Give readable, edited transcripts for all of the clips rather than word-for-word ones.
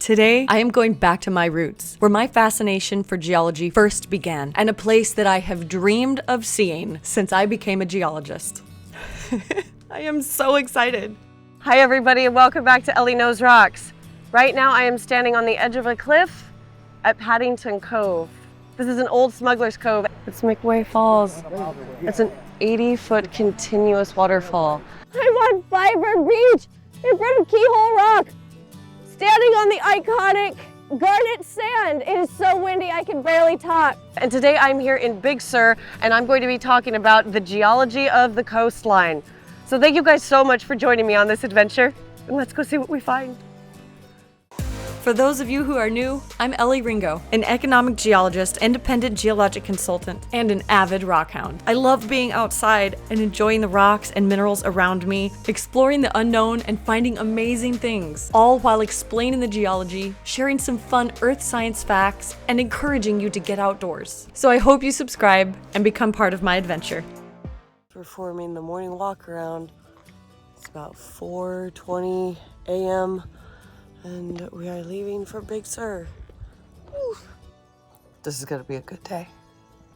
Today, I am going back to my roots, where my fascination for geology first began, and a place that I have dreamed of seeing since I became a geologist. I am so excited. Hi everybody and welcome back to Elley Knows Rocks. Right now I am standing on the edge of a cliff at Partington Cove. This is an old smuggler's cove. It's McWay Falls. It's an 80-foot continuous waterfall. I'm on Pfeiffer Beach in front of Keyhole Rock, standing on the iconic garnet sand. It is so windy I can barely talk. And today I'm here in Big Sur and I'm going to be talking about the geology of the coastline. So thank you guys so much for joining me on this adventure, and let's go see what we find. For those of you who are new, I'm Elley Ringo, an economic geologist, independent geologic consultant, and an avid rockhound. I love being outside and enjoying the rocks and minerals around me, exploring the unknown and finding amazing things, all while explaining the geology, sharing some fun earth science facts, and encouraging you to get outdoors. So I hope you subscribe and become part of my adventure. Performing the morning walk around. It's about 4:20 a.m. and we are leaving for Big Sur. Whew. This is gonna be a good day.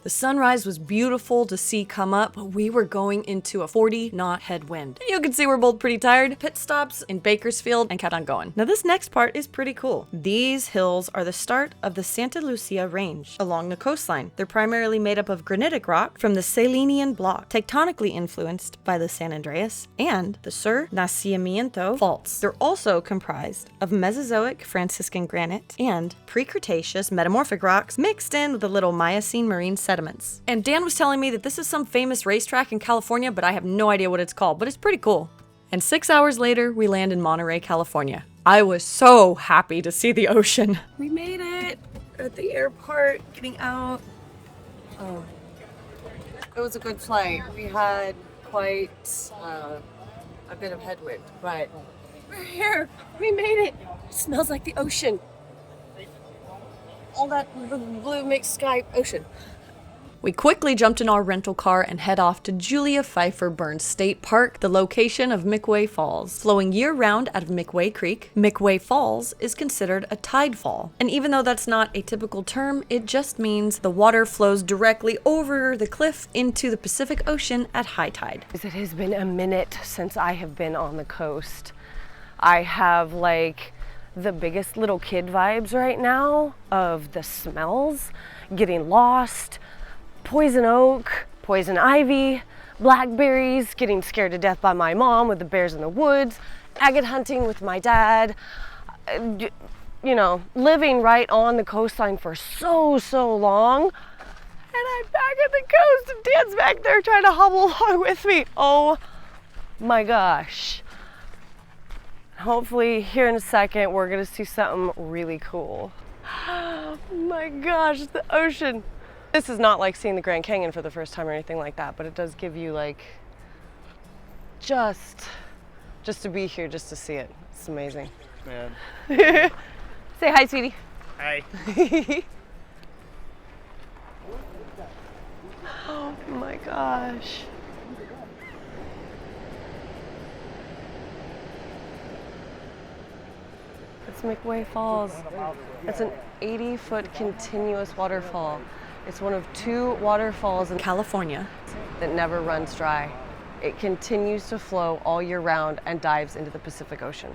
The sunrise was beautiful to see come up, but we were going into a 40-knot headwind. You can see we're both pretty tired. Pit stops in Bakersfield and kept on going. Now this next part is pretty cool. These hills are the start of the Santa Lucia Range along the coastline. They're primarily made up of granitic rock from the Salinian block, tectonically influenced by the San Andreas and the Sur Nacimiento faults. They're also comprised of Mesozoic Franciscan granite and pre-Cretaceous metamorphic rocks mixed in with a little Miocene marine sediments. And Dan was telling me that this is some famous racetrack in California, but I have no idea what it's called, but it's pretty cool. And 6 hours later, we land in Monterey, California. I was so happy to see the ocean. We made it at the airport, getting out. Oh, It was a good flight. We had quite a bit of headwind, but we're here. We made it. It smells like the ocean. All that blue mixed sky ocean. We quickly jumped in our rental car and head off to Julia Pfeiffer Burns State Park, the location of McWay Falls. Flowing year-round out of McWay Creek, McWay Falls is considered a tide fall. And even though that's not a typical term, it just means the water flows directly over the cliff into the Pacific Ocean at high tide. It has been a minute since I have been on the coast. I have like the biggest little kid vibes right now of the smells, getting lost, poison oak, poison ivy, blackberries, getting scared to death by my mom with the bears in the woods, agate hunting with my dad, you know, living right on the coastline for so long. And I'm back at the coast and Dan's back there trying to hobble along with me. Oh my gosh. Hopefully here in a second we're gonna see something really cool. Oh my gosh, the ocean. This is not like seeing the Grand Canyon for the first time or anything like that, but it does give you like, just to be here, just to see it. It's amazing. Man. Say hi, sweetie. Hi. Oh my gosh. It's McWay Falls. It's an 80-foot continuous waterfall. It's one of 2 waterfalls in California that never runs dry. It continues to flow all year round and dives into the Pacific Ocean.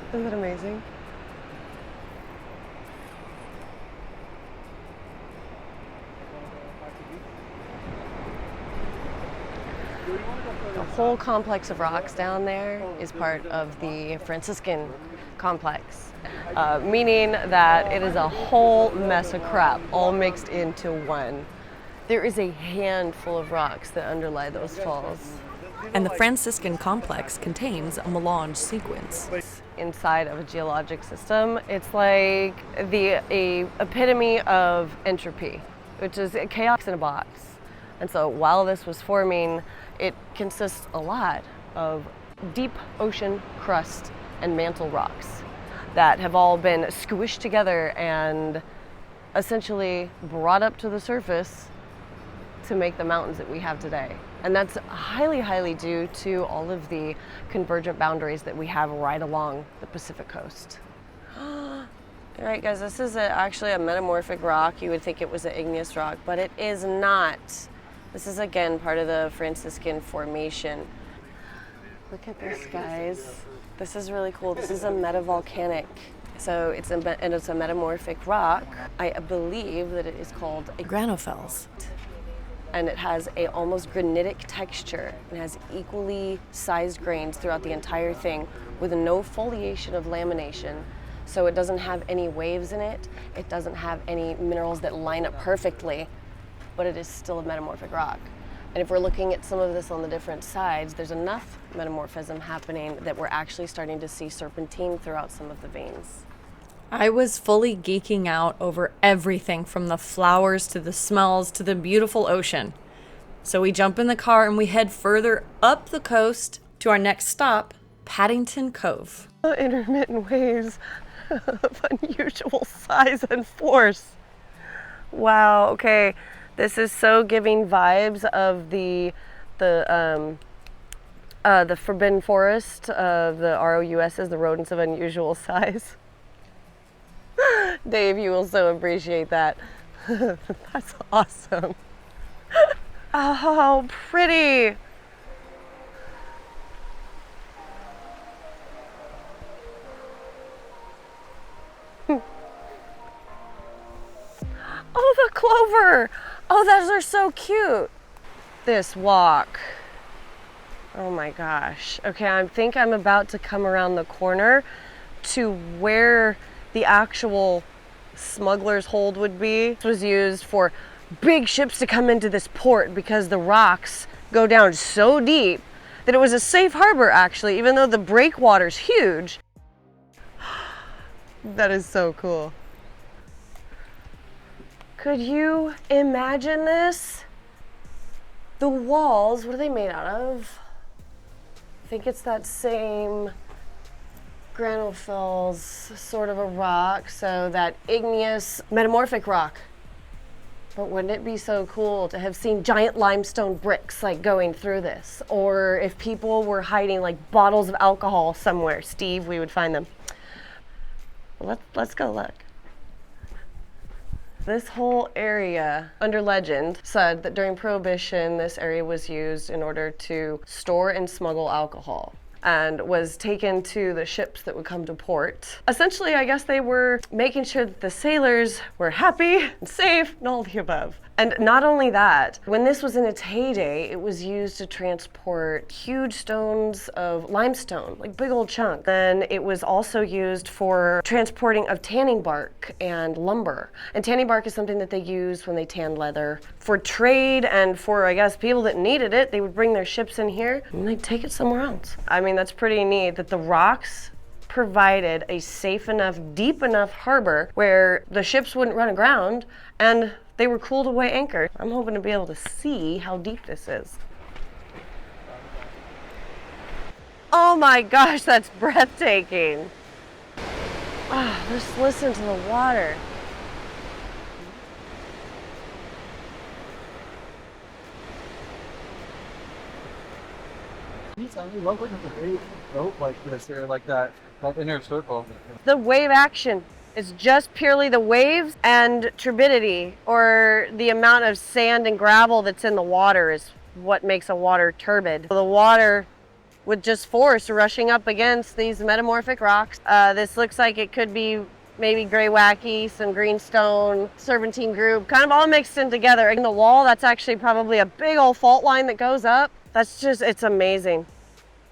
Isn't that amazing? The whole complex of rocks down there is part of the Franciscan complex, meaning that it is a whole mess of crap all mixed into one. There is a handful of rocks that underlie those falls. and the Franciscan complex contains a melange sequence. Inside of a geologic system, it's like the epitome of entropy, which is chaos in a box. And so while this was forming, it consists a lot of deep ocean crust and mantle rocks that have all been squished together and essentially brought up to the surface to make the mountains that we have today. And that's highly, highly due to all of the convergent boundaries that we have right along the Pacific coast. All right, guys, this is actually a metamorphic rock. You would think it was an igneous rock, but it is not. This is, again, part of the Franciscan Formation. Look at this, guys. This is really cool. This is a metavolcanic. So it's a metamorphic rock. I believe that it is called a Granophells. And it has a almost granitic texture. It has equally sized grains throughout the entire thing with no foliation of lamination. So it doesn't have any waves in it. It doesn't have any minerals that line up perfectly, but it is still a metamorphic rock. And if we're looking at some of this on the different sides, there's enough metamorphism happening that we're actually starting to see serpentine throughout some of the veins. I was fully geeking out over everything from the flowers to the smells to the beautiful ocean. So we jump in the car and we head further up the coast to our next stop, Partington Cove. Intermittent waves of unusual size and force. Wow, okay. This is so giving vibes of the forbidden forest of the ROUSs, the rodents of unusual size. Dave, you will so appreciate that. That's awesome. Oh, how pretty. Oh, the clover. Oh, those are so cute. This walk. Oh my gosh. Okay, I think I'm about to come around the corner to where the actual smuggler's hold would be. This was used for big ships to come into this port because the rocks go down so deep that it was a safe harbor, actually, even though the breakwater's huge. That is so cool. Could you imagine this? The walls, what are they made out of? I think it's that same Granophells sort of a rock, so that igneous metamorphic rock. But wouldn't it be so cool to have seen giant limestone bricks like going through this? Or if people were hiding like bottles of alcohol somewhere, Steve, we would find them. Well, let's go look. This whole area, under legend, said that during Prohibition, this area was used in order to store and smuggle alcohol, and was taken to the ships that would come to port. Essentially, I guess they were making sure that the sailors were happy and safe and all the above. And not only that, when this was in its heyday, it was used to transport huge stones of limestone, like big old chunks. Then it was also used for transporting of tanning bark and lumber. And tanning bark is something that they use when they tan leather. For trade and for, I guess, people that needed it, they would bring their ships in here and they'd take it somewhere else. I mean, that's pretty neat that the rocks provided a safe enough, deep enough harbor where the ships wouldn't run aground and they were cooled away anchored. I'm hoping to be able to see how deep this is. Oh my gosh, that's breathtaking. Oh, just listen to the water. Like this or like that inner circle. The wave action is just purely the waves and turbidity, or the amount of sand and gravel that's in the water is what makes a water turbid. The water with just force rushing up against these metamorphic rocks. This looks like it could be maybe gray wacky, some greenstone, serpentine group, kind of all mixed in together. In the wall, that's actually probably a big old fault line that goes up. That's just, it's amazing.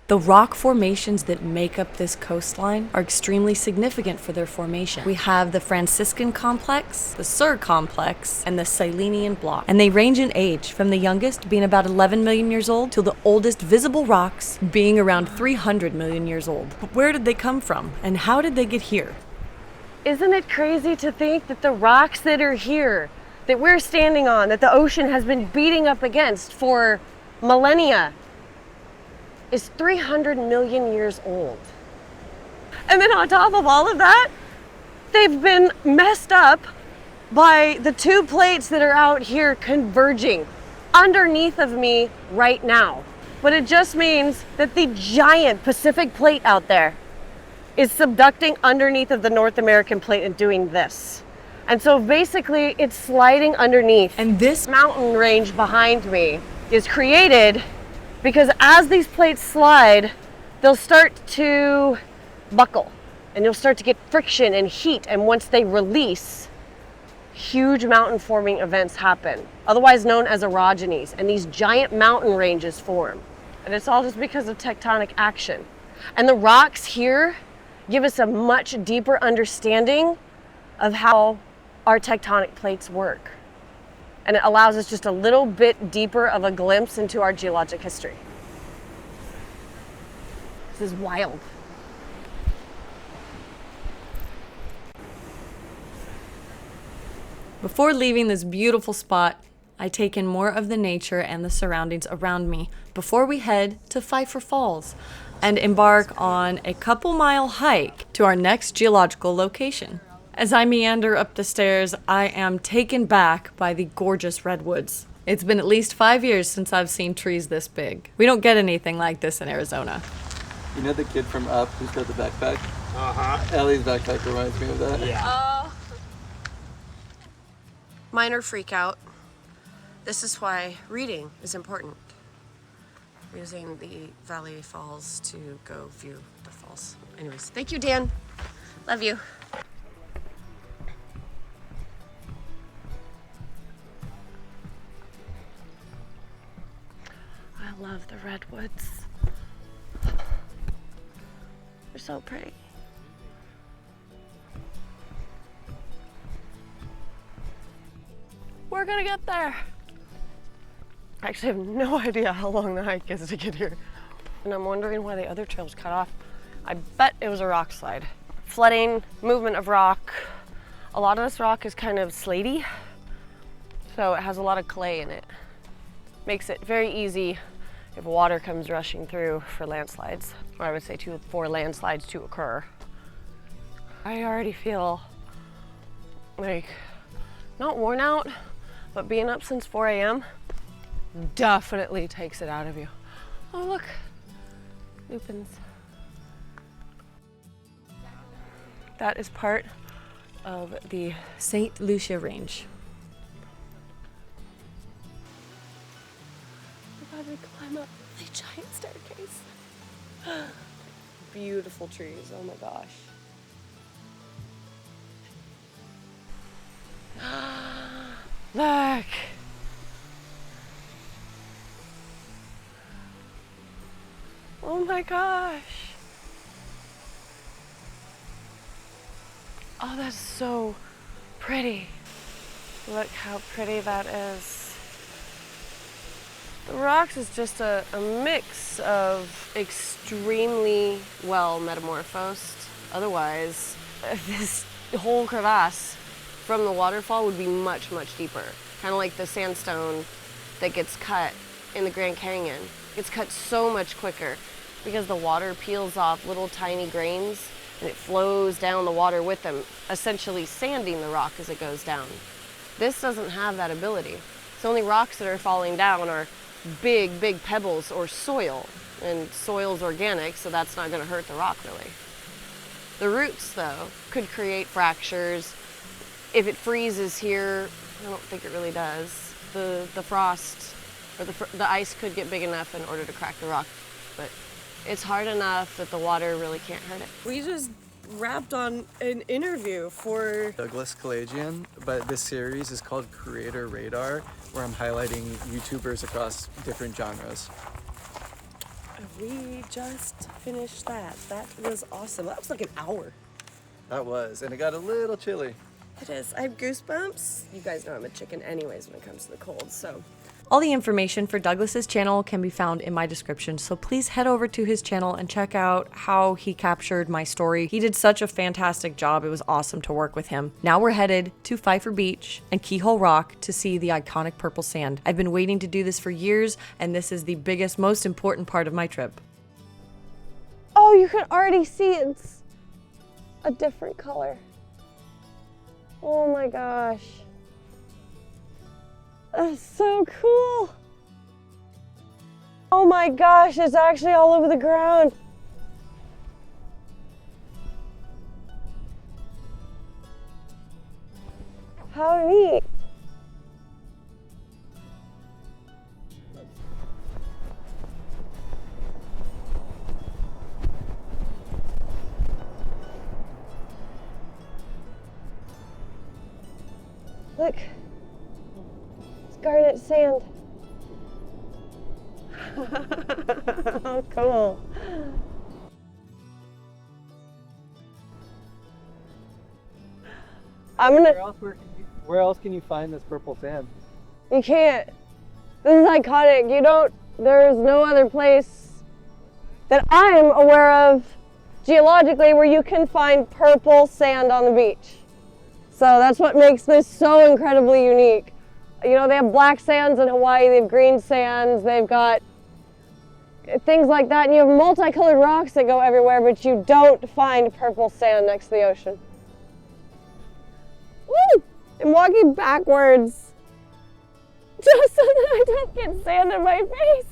The rock formations that make up this coastline are extremely significant for their formation. We have the Franciscan complex, the Sur complex, and the Silenian block. And they range in age, from the youngest being about 11 million years old to the oldest visible rocks being around 300 million years old. But where did they come from, and how did they get here? Isn't it crazy to think that the rocks that are here, that we're standing on, that the ocean has been beating up against for millennia, is 300 million years old. And then on top of all of that, they've been messed up by the two plates that are out here converging. underneath of me right now. But it just means that the giant Pacific plate out there is subducting underneath of the North American plate and doing this. And so basically it's sliding underneath. And this Mountain range behind me is created because as these plates slide, they'll start to buckle and you'll start to get friction and heat. And once they release, huge mountain forming events happen, otherwise known as orogenies. And these giant mountain ranges form. And it's all just because of tectonic action. And the rocks here give us a much deeper understanding of how our tectonic plates work. And it allows us just a little bit deeper of a glimpse into our geologic history. This is wild. Before leaving this beautiful spot, I take in more of the nature and the surroundings around me before we head to Pfeiffer Falls and embark on a couple-mile hike to our next geological location. As I meander up the stairs, I am taken back by the gorgeous redwoods. It's been at least 5 years since I've seen trees this big. We don't get anything like this in Arizona. You know the kid from Up who's got the backpack? Ellie's backpack reminds me of that. Yeah. Minor freak out. This is why reading is important. We're using the Valley Falls to go view the falls. Anyways, thank you, Dan. Love you. I love the redwoods. They're so pretty. We're gonna get there. I actually have no idea how long the hike is to get here. And I'm wondering why the other trail's cut off. I bet it was a rock slide. Flooding, movement of rock. A lot of this rock is kind of slaty, so it has a lot of clay in it. Makes it very easy if water comes rushing through for landslides, or I would say for landslides to occur. I already feel like, not worn out, but being up since 4 a.m. definitely takes it out of you. Oh look, lupins. That is part of the St. Lucia Range. We're about to climb up a giant staircase. Beautiful trees, oh my gosh. Look. Oh my gosh. Oh, that's so pretty. Look how pretty that is. The rocks is just a mix of extremely well metamorphosed. Otherwise, this whole crevasse from the waterfall would be much, much deeper. Kind of like the sandstone that gets cut in the Grand Canyon. It's cut so much quicker because the water peels off little tiny grains and it flows down the water with them, essentially sanding the rock as it goes down. This doesn't have that ability. The only rocks that are falling down are big, big pebbles or soil, and soil's organic, so that's not gonna hurt the rock really. The roots, though, could create fractures. If it freezes here, I don't think it really does. The frost or the ice could get big enough in order to crack the rock, but it's hard enough that the water really can't hurt it. We just wrapped on an interview for Douglas Kalajian, but this series is called Creator Radar, where I'm highlighting YouTubers across different genres. We just finished that. That was awesome. That was like an hour. That was, and it got a little chilly. It is. I have goosebumps. You guys know I'm a chicken anyways when it comes to the cold, so. All the information for Douglas's channel can be found in my description, so please head over to his channel and check out how he captured my story. He did such a fantastic job. It was awesome to work with him. Now we're headed to Pfeiffer Beach and Keyhole Rock to see the iconic purple sand. I've been waiting to do this for years, and this is the biggest, most important part of my trip. Oh, you can already see it's a different color. Oh my gosh. That's so cool. Oh my gosh, it's actually all over the ground. How neat. Look, it's garnet sand. Oh, cool. I'm gonna. Where else can you find this purple sand? You can't. This is iconic. There's no other place that I'm aware of geologically where you can find purple sand on the beach. So that's what makes this so incredibly unique. You know, they have black sands in Hawaii, they have green sands, they've got things like that, and you have multicolored rocks that go everywhere, but you don't find purple sand next to the ocean. Woo! I'm walking backwards just so that I don't get sand in my face.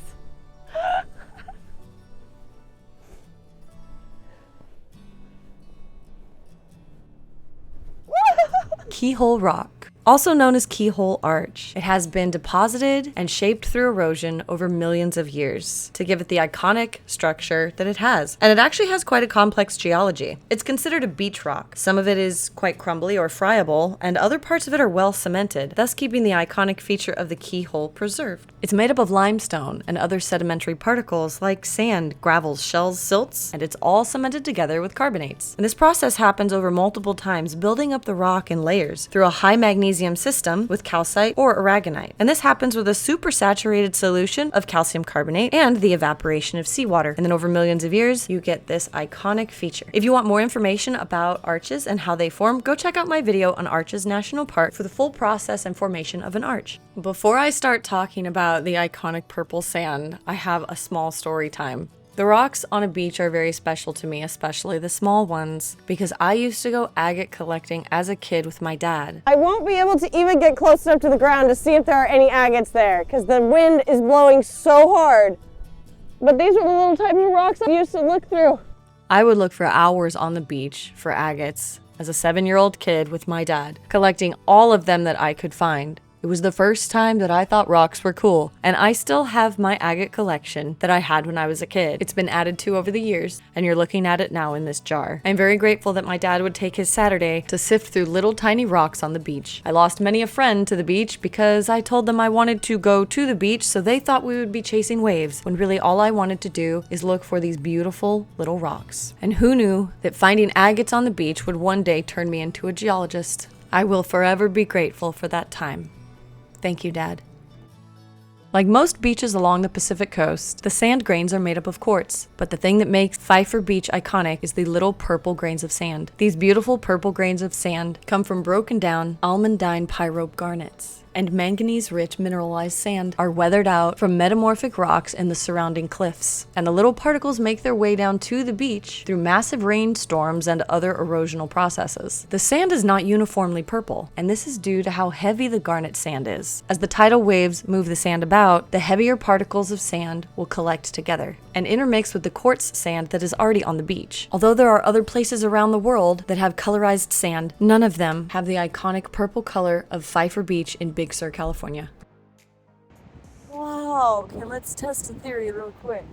Keyhole rock, also known as keyhole arch. It has been deposited and shaped through erosion over millions of years to give it the iconic structure that it has. And it actually has quite a complex geology. It's considered a beach rock. Some of it is quite crumbly or friable, and other parts of it are well cemented, thus keeping the iconic feature of the keyhole preserved. It's made up of limestone and other sedimentary particles like sand, gravels, shells, silts, and it's all cemented together with carbonates. And this process happens over multiple times, building up the rock in layers through a high magnesium system with calcite or aragonite. And this happens with a supersaturated solution of calcium carbonate and the evaporation of seawater. And then over millions of years, you get this iconic feature. If you want more information about arches and how they form, go check out my video on Arches National Park for the full process and formation of an arch. Before I start talking about the iconic purple sand, I have a small story time. The rocks on a beach are very special to me, especially the small ones, because I used to go agate collecting as a kid with my dad. I won't be able to even get close enough to the ground to see if there are any agates there, because the wind is blowing so hard. But these are the little types of rocks I used to look through. I would look for hours on the beach for agates as a 7-year-old kid with my dad, collecting all of them that I could find. It was the first time that I thought rocks were cool, and I still have my agate collection that I had when I was a kid. It's been added to over the years, and you're looking at it now in this jar. I'm very grateful that my dad would take his Saturday to sift through little tiny rocks on the beach. I lost many a friend to the beach because I told them I wanted to go to the beach, so they thought we would be chasing waves, when really all I wanted to do is look for these beautiful little rocks. And who knew that finding agates on the beach would one day turn me into a geologist? I will forever be grateful for that time. Thank you, Dad. Like most beaches along the Pacific coast, the sand grains are made up of quartz, but the thing that makes Pfeiffer Beach iconic is the little purple grains of sand. These beautiful purple grains of sand come from broken down almandine pyrope garnets, and manganese-rich mineralized sand are weathered out from metamorphic rocks in the surrounding cliffs. And the little particles make their way down to the beach through massive rainstorms and other erosional processes. The sand is not uniformly purple, and this is due to how heavy the garnet sand is. As the tidal waves move the sand about, the heavier particles of sand will collect together and intermix with the quartz sand that is already on the beach. Although there are other places around the world that have colorized sand, none of them have the iconic purple color of Pfeiffer Beach in Big Sur, California. Wow, okay, let's test the theory real quick.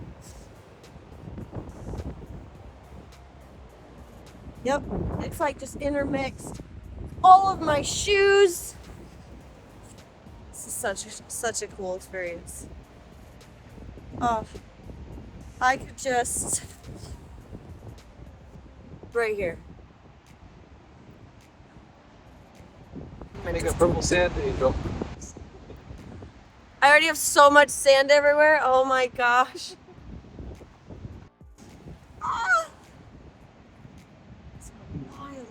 Yep, it's like just intermixed all of my shoes. This is such a cool experience. Oh, I could just right here. Make a purple sand angel. I already have so much sand everywhere. Oh my gosh. Ah! It's wild.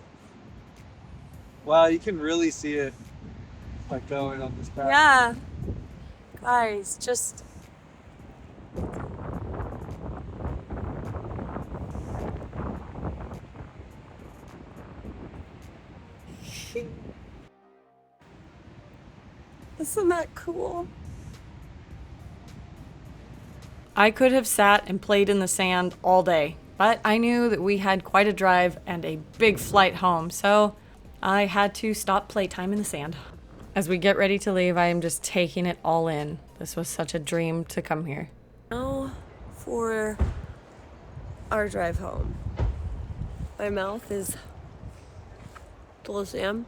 Wow, you can really see it like going on this path. Yeah. Guys, just isn't that cool? I could have sat and played in the sand all day, but I knew that we had quite a drive and a big flight home, so I had to stop playtime in the sand. As we get ready to leave, I am just taking it all in. This was such a dream to come here. Now for our drive home. My mouth is full of sand.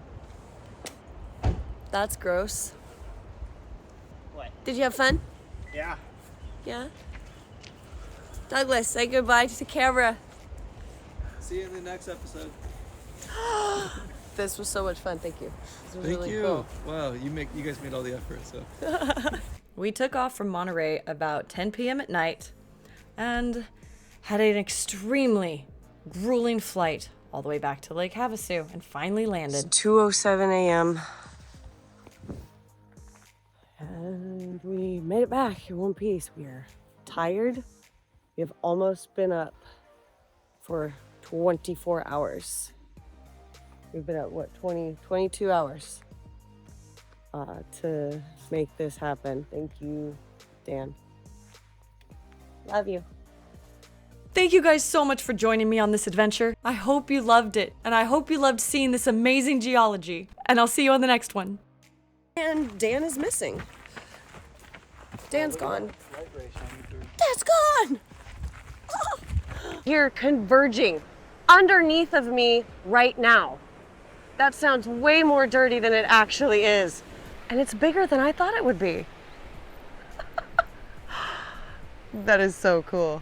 That's gross. What? Did you have fun? Yeah. Yeah? Douglas, say goodbye to the camera. See you in the next episode. This was so much fun. Thank you. This was Thank really you. cool. Wow, you guys made all the effort. So We took off from Monterey about 10 p.m. at night and had an extremely grueling flight all the way back to Lake Havasu and finally landed. 2:07 a.m. And we made it back in one piece. We are tired. We have almost been up for 24 hours. We've been up, 22 hours to make this happen. Thank you, Dan. Love you. Thank you guys so much for joining me on this adventure. I hope you loved it, and I hope you loved seeing this amazing geology. And I'll see you on the next one. And Dan is missing. Dan's gone. Dan's gone! You're converging underneath of me right now. That sounds way more dirty than it actually is. And it's bigger than I thought it would be. That is so cool.